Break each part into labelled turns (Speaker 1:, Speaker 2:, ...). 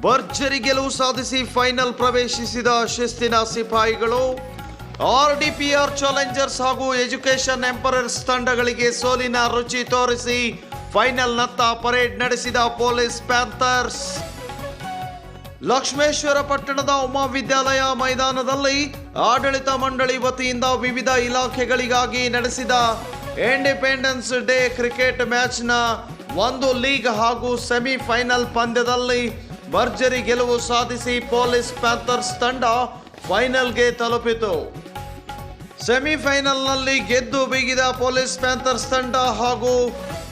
Speaker 1: ಭರ್ಜರಿ ಗೆಲುವು ಸಾಧಿಸಿ ಫೈನಲ್ ಪ್ರವೇಶಿಸಿದ ಶಿಸ್ತಿನ ಸಿಪಾಯಿಗಳು. RDPR ಚಾಲೆಂಜರ್ಸ್ ಹಾಗೂ ಎಜುಕೇಷನ್ ಎಂಪರರ್ಸ್ ತಂಡಗಳಿಗೆ ಸೋಲಿನ ರುಚಿ ತೋರಿಸಿ ಫೈನಲ್ನತ್ತ ಪರೇಡ್ ನಡೆಸಿದ ಪೊಲೀಸ್ ಪ್ಯಾಂಥರ್ಸ್. ಲಕ್ಷ್ಮೇಶ್ವರ ಪಟ್ಟಣದ ಉಮಾ ವಿದ್ಯಾಲಯ ಮೈದಾನದಲ್ಲಿ ಆಡಳಿತ ಮಂಡಳಿ ವತಿಯಿಂದ ವಿವಿಧ ಇಲಾಖೆಗಳಿಗಾಗಿ ನಡೆಸಿದ ಇಂಡಿಪೆಂಡೆನ್ಸ್ ಡೇ ಕ್ರಿಕೆಟ್ ಮ್ಯಾಚ್ನ ಒಂದು ಲೀಗ್ ಹಾಗೂ ಸೆಮಿಫೈನಲ್ ಪಂದ್ಯದಲ್ಲಿ ಭರ್ಜರಿ ಗೆಲುವು ಸಾಧಿಸಿ ಪೊಲೀಸ್ ಪ್ಯಾಂಥರ್ಸ್ ತಂಡ ಫೈನಲ್ಗೆ ತಲುಪಿತು. ಸೆಮಿಫೈನಲ್ನಲ್ಲಿ ಗೆದ್ದು ಬೀಗಿದ ಪೊಲೀಸ್ ಪ್ಯಾಂಥರ್ಸ್ ತಂಡ ಹಾಗೂ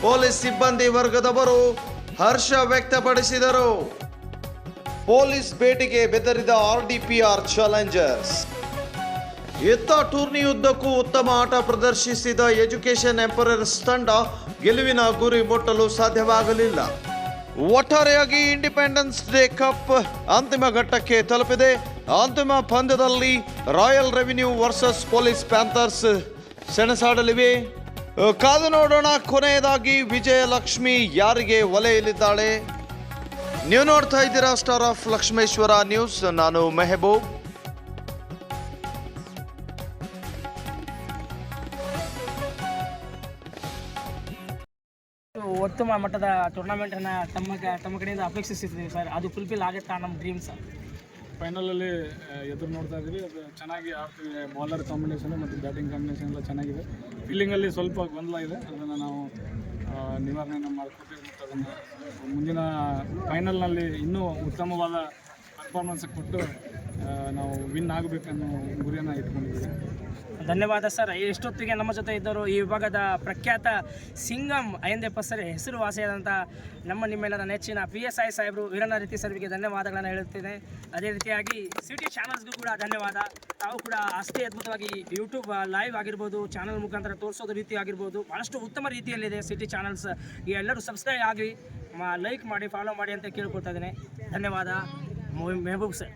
Speaker 1: ಪೊಲೀಸ್ ಸಿಬ್ಬಂದಿ ವರ್ಗದವರು ಹರ್ಷ ವ್ಯಕ್ತಪಡಿಸಿದರು. ಪೊಲೀಸ್ ಭೇಟಿಗೆ ಬೆದರಿದ RDPR ಚಾಲೆಂಜರ್ಸ್. ಇತ್ತ ಟೂರ್ನಿಯುದ್ದಕ್ಕೂ ಉತ್ತಮ ಆಟ ಪ್ರದರ್ಶಿಸಿದ ಎಜುಕೇಷನ್ ಎಂಪರರ್ಸ್ ತಂಡ ಗೆಲುವಿನ ಗುರಿ ಮುಟ್ಟಲು ಸಾಧ್ಯವಾಗಲಿಲ್ಲ. ಒಟ್ಟಾರೆಯಾಗಿ ಇಂಡಿಪೆಂಡೆನ್ಸ್ ಡೇ ಕಪ್ ಅಂತಿಮ ಘಟ್ಟಕ್ಕೆ ತಲುಪಿದೆ. ಅಂತಿಮ ಪಂದ್ಯದಲ್ಲಿ Royal Revenue versus Police Panthers ಸೆಣಸಾಡಲಿವೆ. ಕಾದು ನೋಡೋಣ. ಕೊನೆಯದಾಗಿ ವಿಜಯಲಕ್ಷ್ಮಿ ಯಾರಿಗೆ ಒಲೆಯಲಿದ್ದಾಳೆ? ನೀವು ನೋಡ್ತಾ ಇದ್ದೀರಾ ಸ್ಟಾರ್ ಆಫ್ ಲಕ್ಷ್ಮೇಶ್ವರ ನ್ಯೂಸ್. ನಾನು ಮೆಹಬೂಬ್.
Speaker 2: ಉತ್ತಮ ಮಟ್ಟದ ಟೂರ್ನಮೆಂಟನ್ನು ತಮ್ಮ ಕಡೆಯಿಂದ ಅಪೇಕ್ಷಿಸಿದ್ದೀವಿ ಸರ್. ಅದು ಫುಲ್ಫಿಲ್ ಆಗುತ್ತಾ ನಮ್ಮ ಡ್ರೀಮ್ಸ್?
Speaker 3: ಫೈನಲಲ್ಲಿ ಎದುರು ನೋಡ್ತಾ ಇದ್ದೀವಿ. ಅದು ಚೆನ್ನಾಗಿ ಆಡ್ತೀವಿ. ಬೌಲರ್ ಕಾಂಬಿನೇಷನ್ ಮತ್ತು ಬ್ಯಾಟಿಂಗ್ ಕಾಂಬಿನೇಷನ್ ಎಲ್ಲ ಚೆನ್ನಾಗಿದೆ. ಫೀಲ್ಡಿಂಗಲ್ಲಿ ಸ್ವಲ್ಪ ಗೊಂದಲ ಇದೆ, ಅದನ್ನು ನಾವು ನಿವಾರಣೆ ಮಾಡ್ಕೊತೀವಿ ಮತ್ತು ಅದನ್ನು ಮುಂದಿನ ಫೈನಲ್ನಲ್ಲಿ ಇನ್ನೂ ಉತ್ತಮವಾದ ಪರ್ಫಾರ್ಮೆನ್ಸ್ ಕೊಟ್ಟು ನಾವು ವಿನ್ ಆಗಬೇಕನ್ನೋ ಗುರಿಯನ್ನು ಇಟ್ಕೊಂಡಿದ್ದೀವಿ.
Speaker 2: ಧನ್ಯವಾದ ಸರ್. ಎಷ್ಟೊತ್ತಿಗೆ ನಮ್ಮ ಜೊತೆ ಇದ್ದರು ಈ ವಿಭಾಗದ ಪ್ರಖ್ಯಾತ ಸಿಂಗಂ ಅಯ್ಯಂದೆಪ್ಪ ಸರ್ ಹೆಸರುವಾಸಿಯಾದಂಥ ನಿಮ್ಮೆಲ್ಲರ ನೆಚ್ಚಿನ PSI ಸಾಹೇಬರು ವೀರಣ್ಣ ರೀತಿ ಸರ್ವಿಗೆ ಧನ್ಯವಾದಗಳನ್ನು ಹೇಳುತ್ತೇನೆ. ಅದೇ ರೀತಿಯಾಗಿ ಸಿಟಿ ಚಾನಲ್ಸ್ಗೂ ಕೂಡ ಧನ್ಯವಾದ. ತಾವು ಕೂಡ ಅಷ್ಟೇ ಅದ್ಭುತವಾಗಿ ಯೂಟ್ಯೂಬ್ ಲೈವ್ ಆಗಿರ್ಬೋದು, ಚಾನಲ್ ಮುಖಾಂತರ ತೋರಿಸೋದು ರೀತಿ ಆಗಿರ್ಬೋದು, ಭಾಳಷ್ಟು ಉತ್ತಮ ರೀತಿಯಲ್ಲಿದೆ ಸಿಟಿ ಚಾನಲ್ಸ್. ಎಲ್ಲರೂ ಸಬ್ಸ್ಕ್ರೈಬ್ ಆಗಿ, ಲೈಕ್ ಮಾಡಿ, ಫಾಲೋ ಮಾಡಿ ಅಂತ ಕೇಳ್ಕೊಳ್ತಾ ಇದ್ದೇನೆ. ಧನ್ಯವಾದ. ಮೆಹಬೂಬ್ ಸರ್.